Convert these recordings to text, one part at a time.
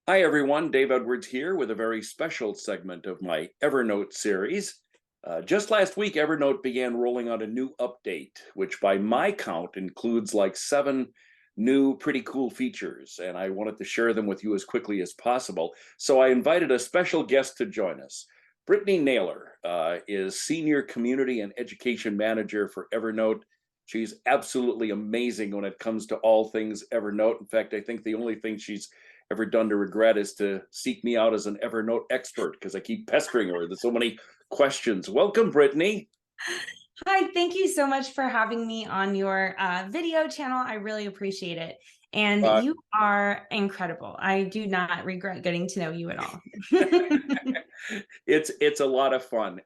Hi, everyone. Dave Edwards here with a very special segment of my Evernote series. Just last week, Evernote began rolling out a new update, which by my count includes like seven new pretty cool features, and I wanted to share them with you as quickly as possible. So I invited a special guest to join us. Brittany Naylor is Senior Community and Education Manager for Evernote. She's absolutely amazing when it comes to all things Evernote. In fact, I think the only thing she's ever done to regret is to seek me out as an Evernote expert because I keep pestering her. There's so many questions. Welcome, Brittany. Hi, thank you so much for having me on your video channel. I really appreciate it. And Uh, you are incredible. I do not regret getting to know you at all. it's a lot of fun.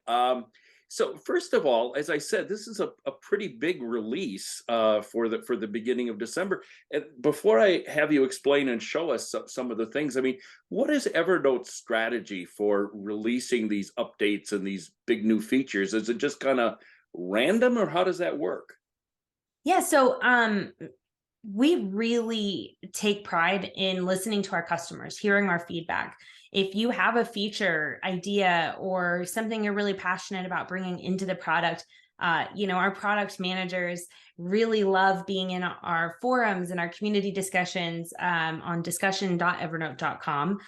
So first of all, as I said, this is a pretty big release for the beginning of December. And before I have you explain and show us some of the things, I mean, what is Evernote's strategy for releasing these updates and these big new features? Is it just kind of random, or how does that work? Yeah, so we really take pride in listening to our customers, hearing our feedback. If you have a feature idea or something you're really passionate about bringing into the product, our product managers really love being in our forums and our community discussions on discussion.evernote.com,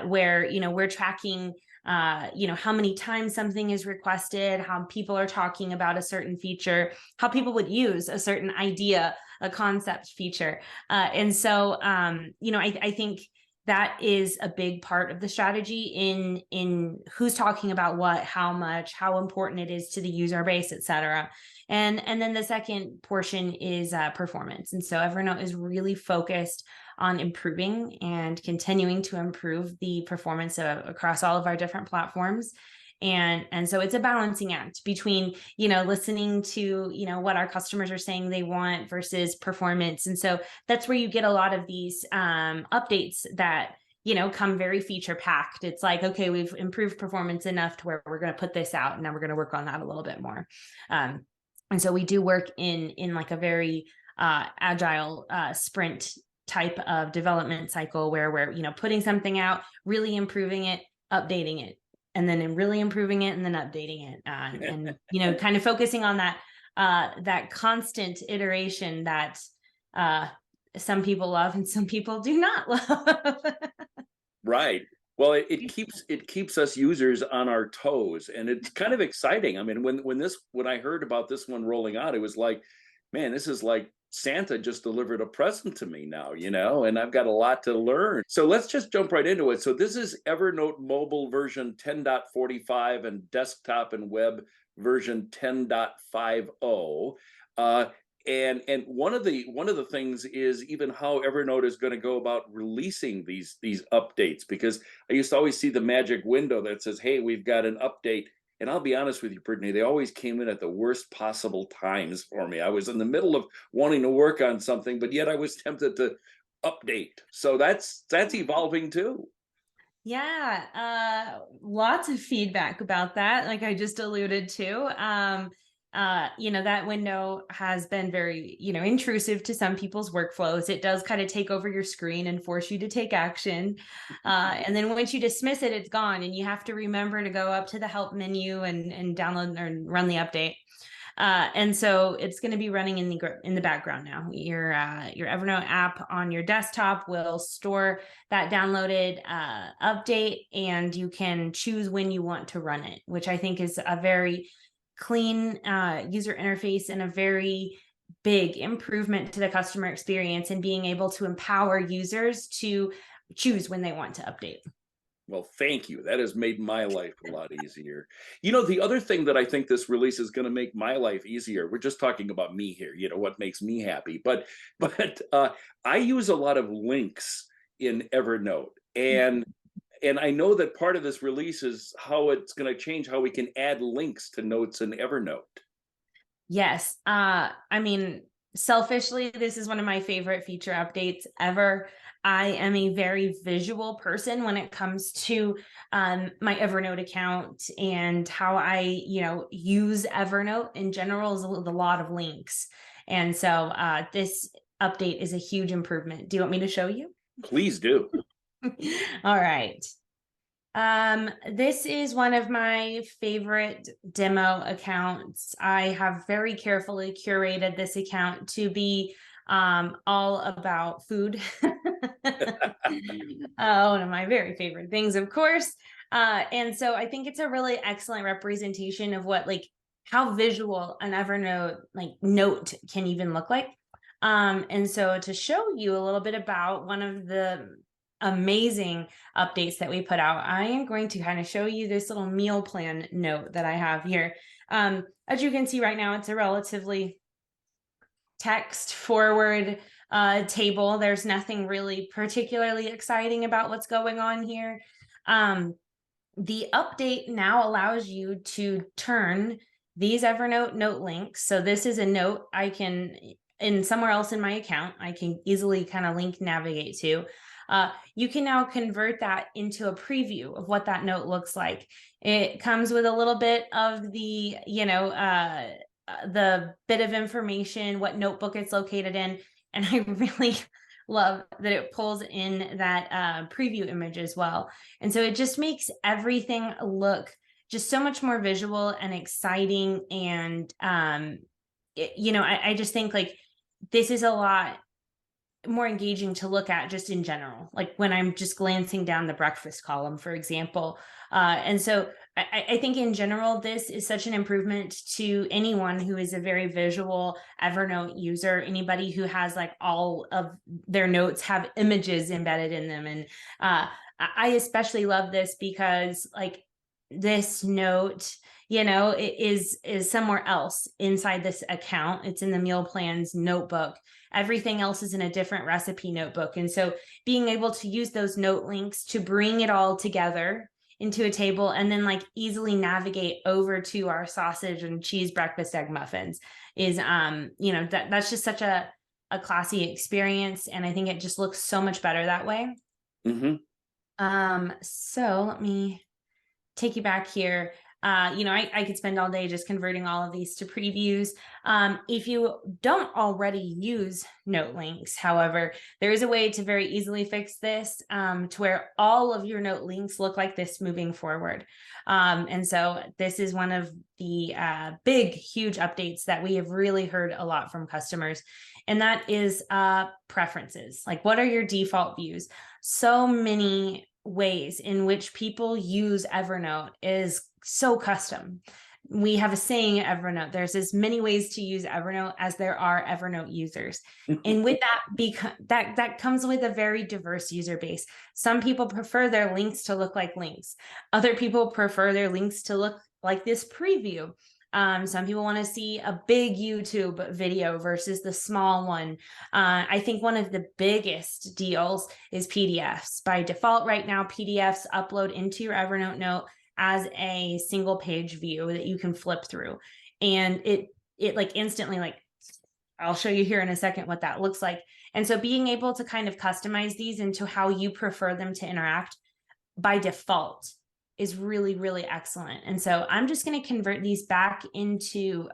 where, we're tracking how many times something is requested, how people are talking about a certain feature, how people would use a certain idea, a concept feature. I think that is a big part of the strategy in who's talking about what, how much, how important it is to the user base, et cetera. And then the second portion is performance. And so Evernote is really focused on improving and continuing to improve the performance across all of our different platforms. And so it's a balancing act between, listening to, what our customers are saying they want versus performance. And so that's where you get a lot of these updates that, come very feature packed. It's like, okay, we've improved performance enough to where we're going to put this out, and now we're going to work on that a little bit more. And so we do work in like a very agile sprint type of development cycle where we're, putting something out, really improving it, updating it, and then really improving it and then updating it, kind of focusing on that constant iteration that some people love and some people do not love. Right. Well, it keeps us users on our toes, and it's kind of exciting. I mean, when I heard about this one rolling out, it was like, man, this is like Santa just delivered a present to me now, and I've got a lot to learn. So let's just jump right into it. So this is Evernote mobile version 10.45 and desktop and web version 10.50. And one of the things is even how Evernote is going to go about releasing these updates, because I used to always see the magic window that says, "Hey, we've got an update." And I'll be honest with you, Brittany, they always came in at the worst possible times for me. I was in the middle of wanting to work on something, but yet I was tempted to update. So that's evolving too. Yeah, lots of feedback about that, like I just alluded to. That window has been very, intrusive to some people's workflows. It does kind of take over your screen and force you to take action. And then once you dismiss it, it's gone, and you have to remember to go up to the help menu and download or run the update. And so it's going to be running in the background now. Your Evernote app on your desktop will store that downloaded update, and you can choose when you want to run it, which I think is a very clean user interface and a very big improvement to the customer experience, and being able to empower users to choose when they want to update. Well, thank you. That has made my life a lot easier. The other thing that I think this release is going to make my life easier, we're just talking about me here, what makes me happy. But I use a lot of links in Evernote. And I know that part of this release is how it's going to change how we can add links to notes in Evernote. Yes. I mean, selfishly, this is one of my favorite feature updates ever. I am a very visual person when it comes to my Evernote account, and how I, use Evernote in general is a lot of links. And so this update is a huge improvement. Do you want me to show you? Please do. All right. This is one of my favorite demo accounts. I have very carefully curated this account to be all about food. One of my very favorite things, of course. And so I think it's a really excellent representation of what like how visual an Evernote like note can even look like. And so to show you a little bit about one of the amazing updates that we put out, I am going to kind of show you this little meal plan note that I have here. As you can see right now, it's a relatively text forward table. There's nothing really particularly exciting about what's going on here. The update now allows you to turn these Evernote note links. So this is a note I can, in somewhere else in my account, I can easily kind of link navigate to. You can now convert that into a preview of what that note looks like. It comes with a little bit of the, the bit of information, what notebook it's located in. And I really love that it pulls in that preview image as well. And so it just makes everything look just so much more visual and exciting. And, I just think like this is a lot more engaging to look at just in general, like when I'm just glancing down the breakfast column, for example. And so I think in general, this is such an improvement to anyone who is a very visual Evernote user, anybody who has like all of their notes have images embedded in them. And I especially love this because like this note, it is somewhere else inside this account. It's in the meal plans notebook. Everything else is in a different recipe notebook. And so being able to use those note links to bring it all together into a table and then like easily navigate over to our sausage and cheese breakfast egg muffins is that's just such a classy experience. And I think it just looks so much better that way. Hmm. So let me take you back here. I could spend all day just converting all of these to previews. If you don't already use note links, however, there is a way to very easily fix this to where all of your note links look like this moving forward. And so this is one of the big, huge updates that we have really heard a lot from customers. And that is preferences. Like, what are your default views? So many ways in which people use Evernote is so custom. We have a saying at Evernote, there's as many ways to use Evernote as there are Evernote users. And with that, that comes with a very diverse user base. Some people prefer their links to look like links. Other people prefer their links to look like this preview. Some people want to see a big YouTube video versus the small one. I think one of the biggest deals is PDFs. By default right now, PDFs upload into your Evernote note as a single page view that you can flip through. And it like instantly, like I'll show you here in a second what that looks like. And so being able to kind of customize these into how you prefer them to interact by default is really, really excellent. And so I'm just going to convert these back into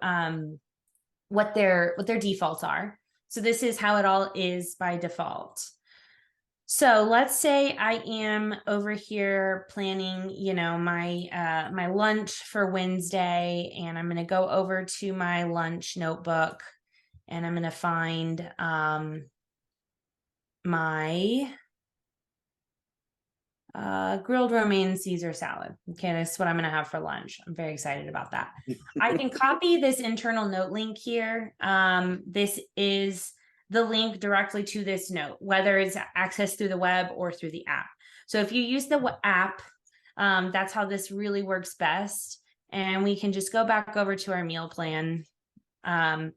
what their defaults are. So this is how it all is by default. So let's say I am over here planning, my lunch for Wednesday, and I'm going to go over to my lunch notebook, and I'm going to find my grilled romaine Caesar salad. Okay, that's what I'm going to have for lunch. I'm very excited about that. I can copy this internal note link here. This is the link directly to this note, whether it's accessed through the web or through the app. So if you use the app, that's how this really works best. And we can just go back over to our meal plan. And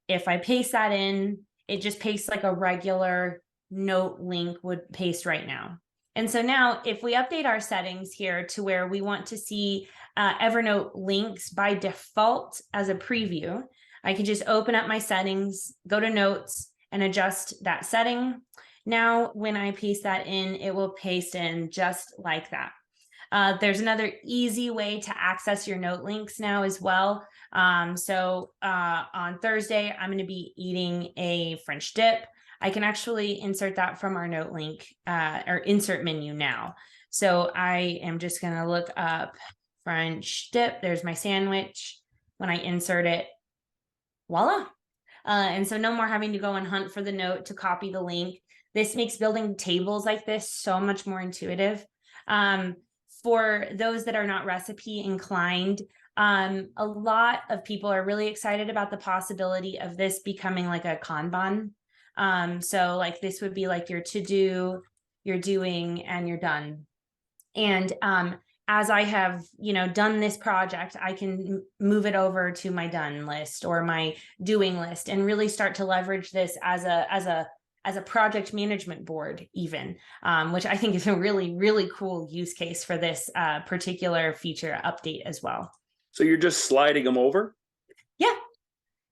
if I paste that in, it just pastes like a regular note link would paste right now. And so now if we update our settings here to where we want to see Evernote links by default as a preview, I can just open up my settings, go to notes and adjust that setting. Now, when I paste that in, it will paste in just like that. There's another easy way to access your note links now as well. On Thursday, I'm going to be eating a French dip. I can actually insert that from our note link or insert menu now. So I am just going to look up French dip. There's my sandwich. When I insert it, voila. And so no more having to go and hunt for the note to copy the link. This makes building tables like this so much more intuitive. For those that are not recipe inclined, a lot of people are really excited about the possibility of this becoming like a Kanban. So like this would be like your to do, your doing, and you're done. And as I have, done this project, I can move it over to my done list or my doing list and really start to leverage this as a project management board even, which I think is a really, really cool use case for this particular feature update as well. So you're just sliding them over? Yeah.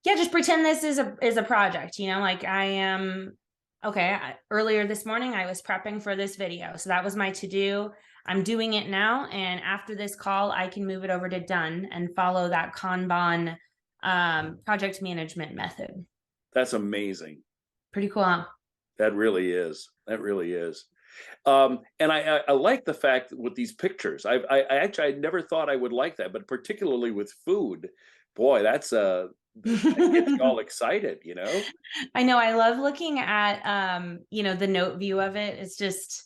Yeah, just pretend this is a project, like I am, okay, earlier this morning, I was prepping for this video. So that was my to-do. I'm doing it now. And after this call, I can move it over to done and follow that Kanban project management method. That's amazing. Pretty cool, huh? That really is. That really is. And I like the fact that with these pictures, I actually, I never thought I would like that, but particularly with food, boy, that gets you all excited, I know. I love looking at, the note view of it. It's just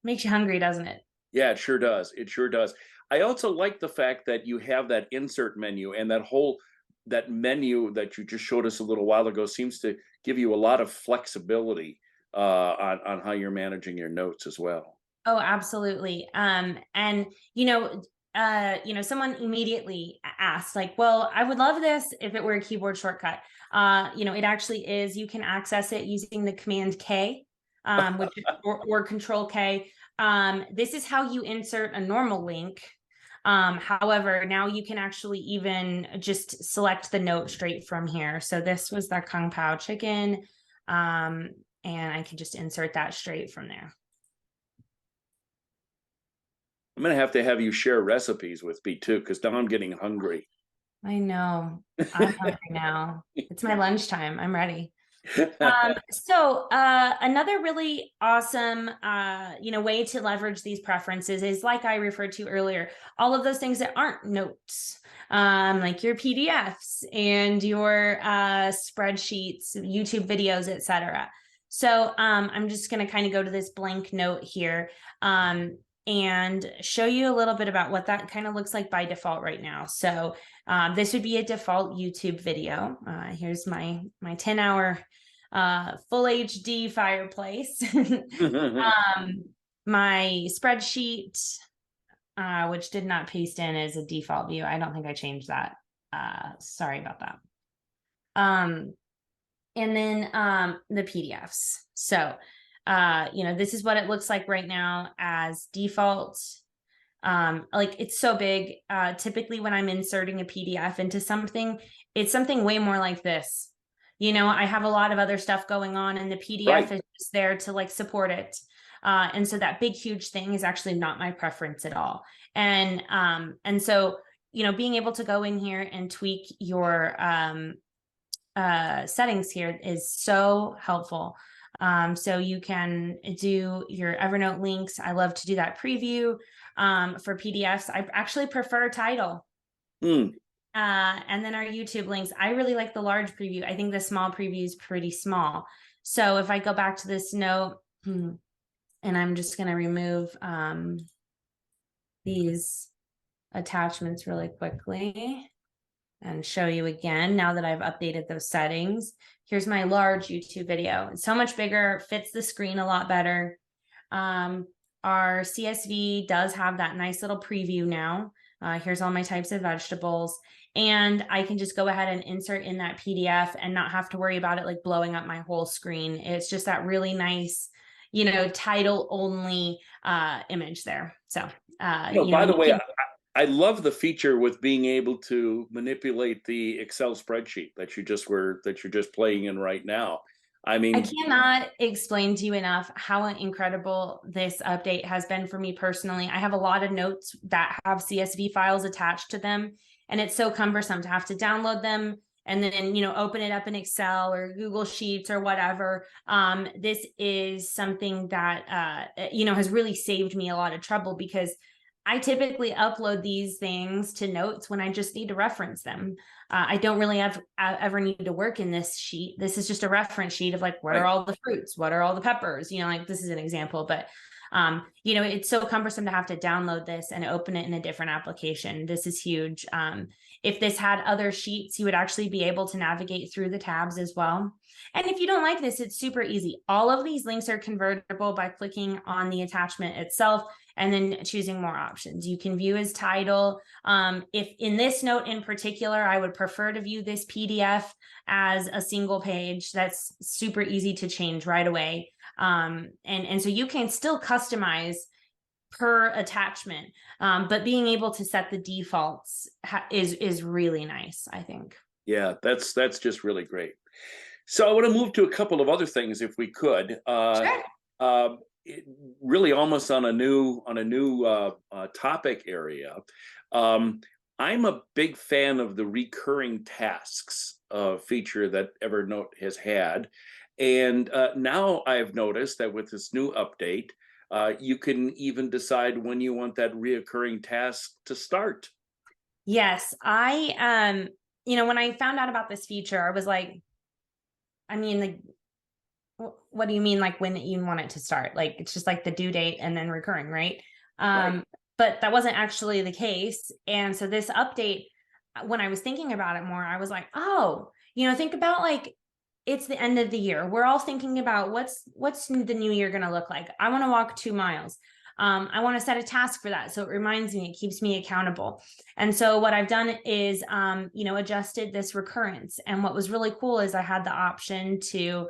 makes you hungry, doesn't it? Yeah, it sure does. It sure does. I also like the fact that you have that insert menu, and that menu that you just showed us a little while ago seems to give you a lot of flexibility on how you're managing your notes as well. Oh, absolutely. And someone immediately asked, like, well, I would love this if it were a keyboard shortcut. It actually is. You can access it using the Command K, which or Control K. This is how you insert a normal link. However, now you can actually even just select the note straight from here. So this was the Kung Pao chicken. And I can just insert that straight from there. I'm gonna have to have you share recipes with me too, because now I'm getting hungry. I know. I'm hungry now. It's my lunchtime. I'm ready. So another really awesome way to leverage these preferences is, like I referred to earlier, all of those things that aren't notes, like your PDFs and your spreadsheets, YouTube videos, etc. So I'm just going to kind of go to this blank note here and show you a little bit about what that kind of looks like by default right now. So this would be a default YouTube video. Here's my 10-hour full HD fireplace. My spreadsheet, which did not paste in as a default view. I don't think I changed that. Sorry about that. And then the PDFs. So, this is what it looks like right now as default. Like it's so big. Typically when I'm inserting a PDF into something, it's something way more like this. I have a lot of other stuff going on and the PDF Right. is just there to like support it. And so that big, huge thing is actually not my preference at all. And so, being able to go in here and tweak your settings here is so helpful. So you can do your Evernote links. I love to do that preview for PDFs. I actually prefer title. And then our YouTube links. I really like the large preview. I think the small preview is pretty small. So if I go back to this note, and I'm just going to remove these attachments really quickly and show you again, now that I've updated those settings. Here's my large YouTube video. It's so much bigger, fits the screen a lot better. Our CSV does have that nice little preview now. Here's all my types of vegetables. And I can just go ahead and insert in that PDF and not have to worry about it like blowing up my whole screen. It's just that really nice, title only image there. So, By the way, I love the feature with being able to manipulate the Excel spreadsheet that you're just playing in right now. I mean, I cannot explain to you enough how incredible this update has been for me personally. I have a lot of notes that have CSV files attached to them, and it's so cumbersome to have to download them and then, open it up in Excel or Google Sheets or whatever. This is something that, has really saved me a lot of trouble, because I typically upload these things to notes when I just need to reference them. I don't really ever need to work in this sheet. This is just a reference sheet of like, what are Right. all the fruits? What are all the peppers? Like this is an example, but it's so cumbersome to have to download this and open it in a different application. This is huge. If this had other sheets, you would actually be able to navigate through the tabs as well. And if you don't like this, it's super easy. All of these links are convertible by clicking on the attachment itself and then choosing more options. You can view as title. If in this note in particular, I would prefer to view this PDF as a single page. That's super easy to change right away. And so you can still customize per attachment, but being able to set the defaults is really nice, I think. Yeah, that's just really great. So I want to move to a couple of other things, if we could. Sure. Really, almost on a new topic area. I'm a big fan of the recurring tasks feature that Evernote has had, and now I've noticed that with this new update, you can even decide when you want that reoccurring task to start. Yes, when I found out about this feature, I was like, I mean, like, what do you mean, like when you want it to start? Like it's just like the due date and then recurring, right? Right. But that wasn't actually the case. And so this update, when I was thinking about it more, I was like, oh, think about like it's the end of the year. We're all thinking about what's the new year going to look like. I want to walk 2 miles. I want to set a task for that. So it reminds me, it keeps me accountable. And so what I've done is, adjusted this recurrence. And what was really cool is I had the option to,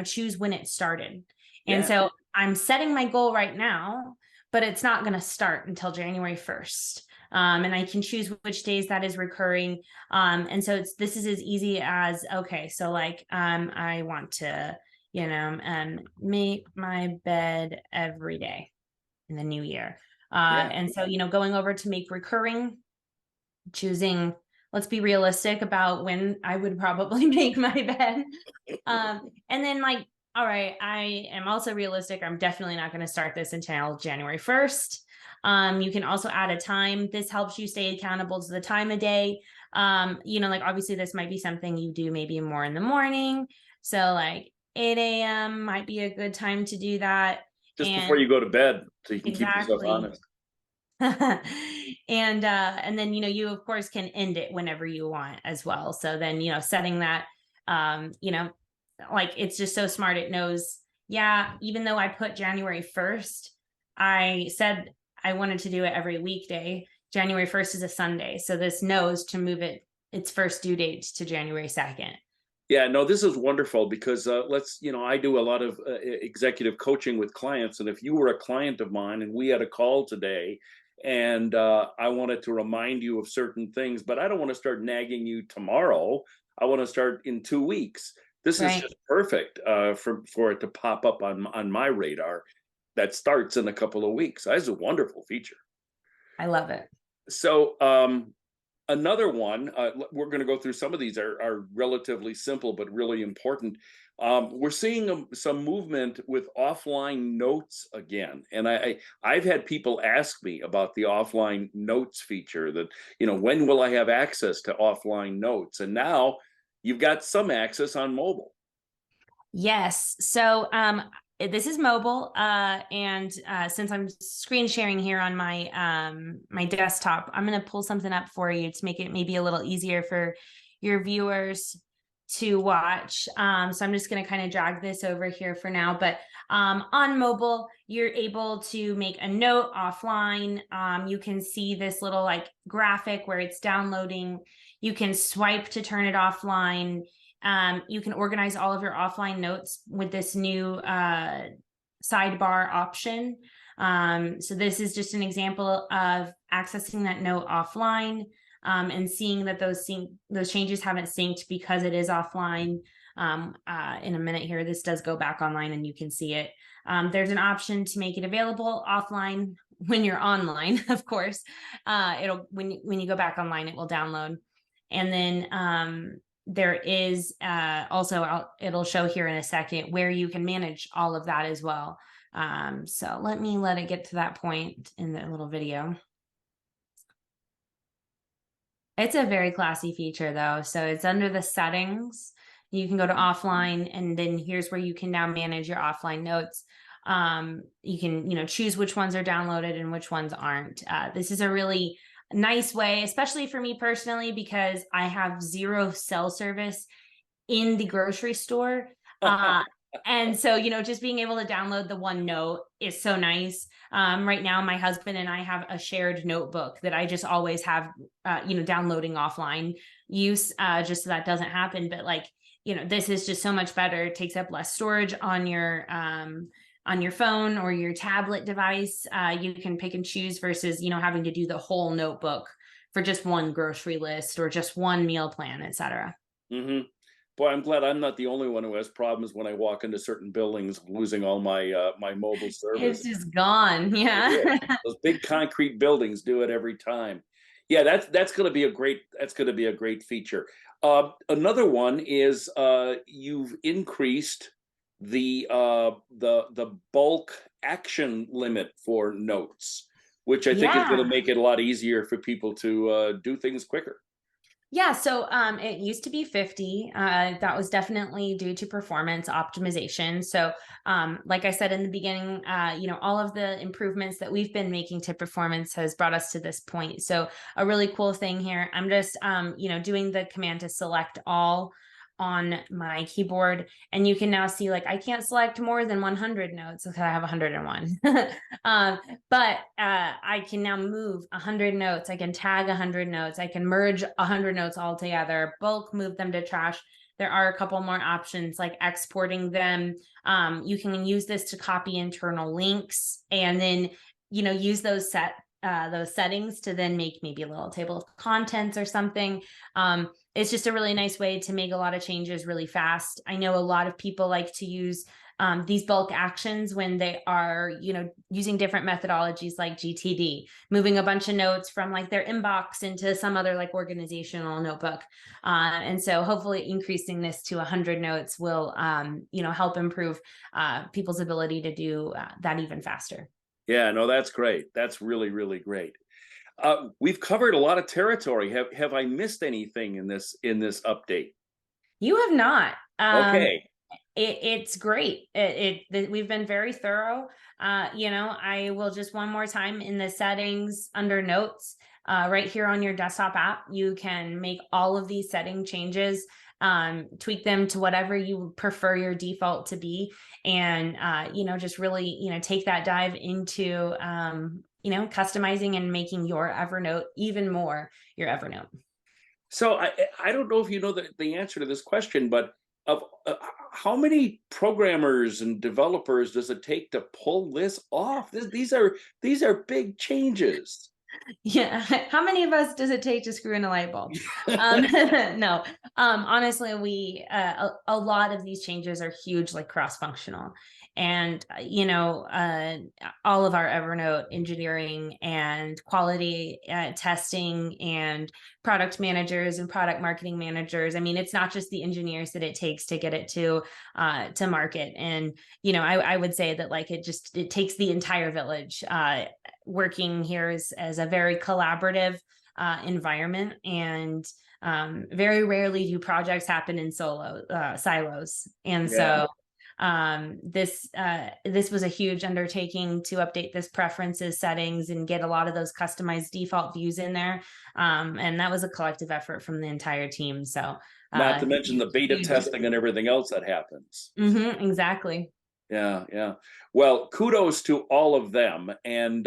choose when it started. And Yeah. so I'm setting my goal right now, but it's not going to start until January 1st. And I can choose which days that is recurring. And so this is as easy as, okay, so like, I want to, make my bed every day in the new year. Yeah. And so, going over to make recurring, choosing, let's be realistic about when I would probably make my bed. And then like, all right, I am also realistic. I'm definitely not going to start this until January 1st. You can also add a time. This helps you stay accountable to the time of day. Like obviously this might be something you do maybe more in the morning. So like 8 a.m. might be a good time to do that. Just before And you go to bed, so you can keep yourself exactly. honest. And then you of course can end it whenever you want as well. So then setting that, like it's just so smart. It knows, yeah, even though I put January 1st, I said I wanted to do it every weekday. January 1st is a Sunday, so this knows to move its first due date to January 2nd. Yeah, no, this is wonderful because I do a lot of executive coaching with clients. And if you were a client of mine and we had a call today and I wanted to remind you of certain things, but I don't want to start nagging you tomorrow. I want to start in 2 weeks. This is Right. just perfect for it to pop up on my radar. That starts in a couple of weeks. That's a wonderful feature. I love it. So, another one, we're going to go through some of these are relatively simple but really important. We're seeing some movement with offline notes again, and I've had people ask me about the offline notes feature. That when will I have access to offline notes? And now you've got some access on mobile. Yes. So this is mobile, and since I'm screen sharing here on my desktop, I'm going to pull something up for you to make it maybe a little easier for your viewers to watch. So I'm just going to kind of drag this over here for now. But on mobile, you're able to make a note offline. You can see this little like graphic where it's downloading. You can swipe to turn it offline. You can organize all of your offline notes with this new sidebar option. So this is just an example of accessing that note offline, and seeing that those changes haven't synced because it is offline. In a minute here, this does go back online and you can see it. There's an option to make it available offline when you're online, of course. It'll when you go back online, it will download. And then there is also, it'll show here in a second where you can manage all of that as well. So let it get to that point in the little video. It's a very classy feature though. So it's under the settings. You can go to offline, and then here's where you can now manage your offline notes. You can, choose which ones are downloaded and which ones aren't. This is a really nice way, especially for me personally, because I have zero cell service in the grocery store. And so, just being able to download the OneNote is so nice. Right now, my husband and I have a shared notebook that I just always have, downloading offline use, just so that doesn't happen. But this is just so much better. It takes up less storage on your phone or your tablet device. You can pick and choose versus, having to do the whole notebook for just one grocery list or just one meal plan, etc. Hmm. Boy, I'm glad I'm not the only one who has problems when I walk into certain buildings, losing all my my mobile It's service. just gone. Yeah, Yeah. those big concrete buildings do it every time. Yeah, that's going to be a great feature. Another one is you've increased the bulk action limit for notes, which I think is going to Yeah. make it a lot easier for people to do things quicker. Yeah, so it used to be 50. That was definitely due to performance optimization. So, like I said in the beginning, all of the improvements that we've been making to performance has brought us to this point. So, a really cool thing here, I'm just, doing the command to select all on my keyboard, and you can now see like I can't select more than 100 notes because I have 101. um, but I can now move 100 notes. I can tag 100 notes. I can merge 100 notes all together, bulk move them to trash. There are a couple more options like exporting them. You can use this to copy internal links, and then use those settings to then make maybe a little table of contents or something. It's just a really nice way to make a lot of changes really fast. I know a lot of people like to use these bulk actions when they are, using different methodologies like GTD, moving a bunch of notes from like their inbox into some other like organizational notebook. And so hopefully increasing this to 100 notes will, help improve people's ability to do that even faster. Yeah, no, that's great. That's really, really great. We've covered a lot of territory. Have I missed anything in this update? You have not. Okay. It's great. We've been very thorough. I will just one more time in the settings under notes, right here on your desktop app, you can make all of these setting changes, tweak them to whatever you prefer your default to be, and just really take that dive into customizing and making your Evernote even more your Evernote. So I don't know if you know the answer to this question, but of how many programmers and developers does it take to pull this off? These are big changes. Yeah. How many of us does it take to screw in a light bulb? No. Honestly, a lot of these changes are huge, like cross-functional. And, all of our Evernote engineering and quality testing and product managers and product marketing managers. I mean, it's not just the engineers that it takes to get it to market. And, I would say that like it takes the entire village. Working here as a very collaborative environment, and very rarely do projects happen in silos. And Yeah. so this was a huge undertaking to update this preferences settings and get a lot of those customized default views in there. And that was a collective effort from the entire team. So Not to mention the beta huge. testing and everything else that happens. Exactly. Yeah, yeah. Well, kudos to all of them. And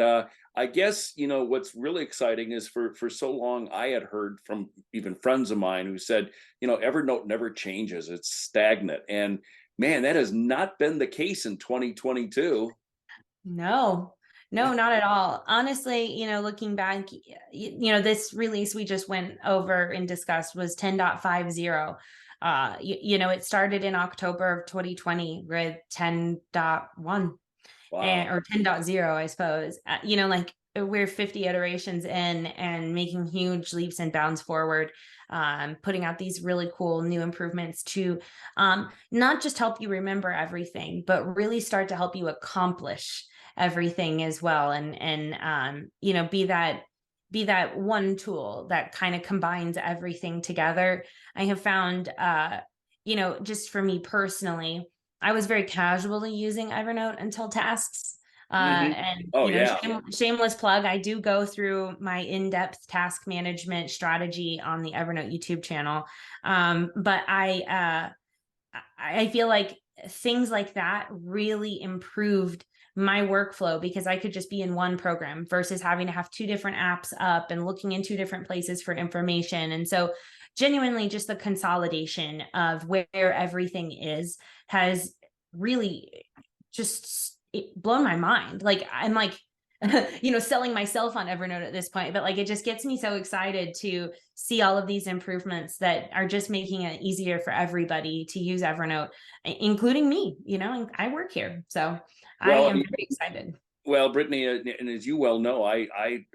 I guess, what's really exciting is for so long I had heard from even friends of mine who said, Evernote never changes. It's stagnant. And man, that has not been the case in 2022. No, no, not at all. Honestly, looking back, this release we just went over and discussed was 10.50. It started in October of 2020 with 10.1 Wow. or 10.0, I suppose. Like we're 50 iterations in and making huge leaps and bounds forward, putting out these really cool new improvements to not just help you remember everything, but really start to help you accomplish everything as well. And you know, be that one tool that kind of combines everything together. I have found, you know, just for me personally, I was very casually using Evernote until tasks. Hmm. And Oh you know, yeah. shameless plug, I do go through my in-depth task management strategy on the Evernote YouTube channel. But I feel like things like that really improved my workflow because I could just be in one program versus having to have two different apps up and looking in two different places for information. And so, genuinely, just the consolidation of where everything is has really just blown my mind. Like, I'm like, you know, selling myself on Evernote at this point, but like it just gets me so excited to see all of these improvements that are just making it easier for everybody to use Evernote, including me, you know, and I work here. So I Well, am very excited. well, Brittany, and as you well know, I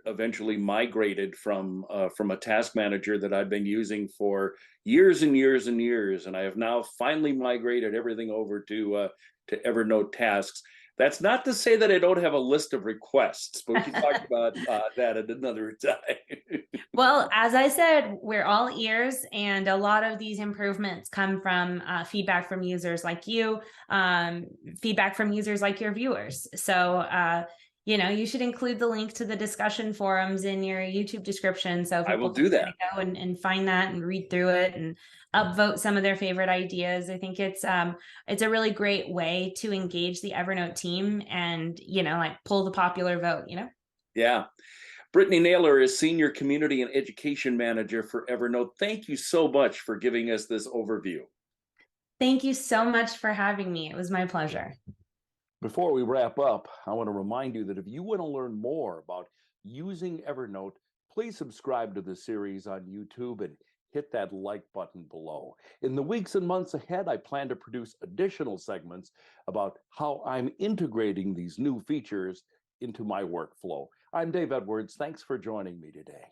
eventually migrated from a task manager that I've been using for years and years and years, and I have now finally migrated everything over to Evernote tasks. That's not to say that I don't have a list of requests, but we can talk about that at another time. Well, as I said, we're all ears, and a lot of these improvements come from feedback from users like you, um, feedback from users like your viewers. So, you know, you should include the link to the discussion forums in your YouTube description so I will people can do kind that. of go and find that and read through it and upvote some of their favorite ideas. I think it's a really great way to engage the Evernote team and, you know, like pull the popular vote, you know? Yeah. Brittany Naylor is Senior Community and Education Manager for Evernote. Thank you so much for giving us this overview. Thank you so much for having me. It was my pleasure. Before we wrap up, I want to remind you that if you want to learn more about using Evernote, please subscribe to the series on YouTube and hit that like button below. In the weeks and months ahead, I plan to produce additional segments about how I'm integrating these new features into my workflow. I'm Dave Edwards. Thanks for joining me today.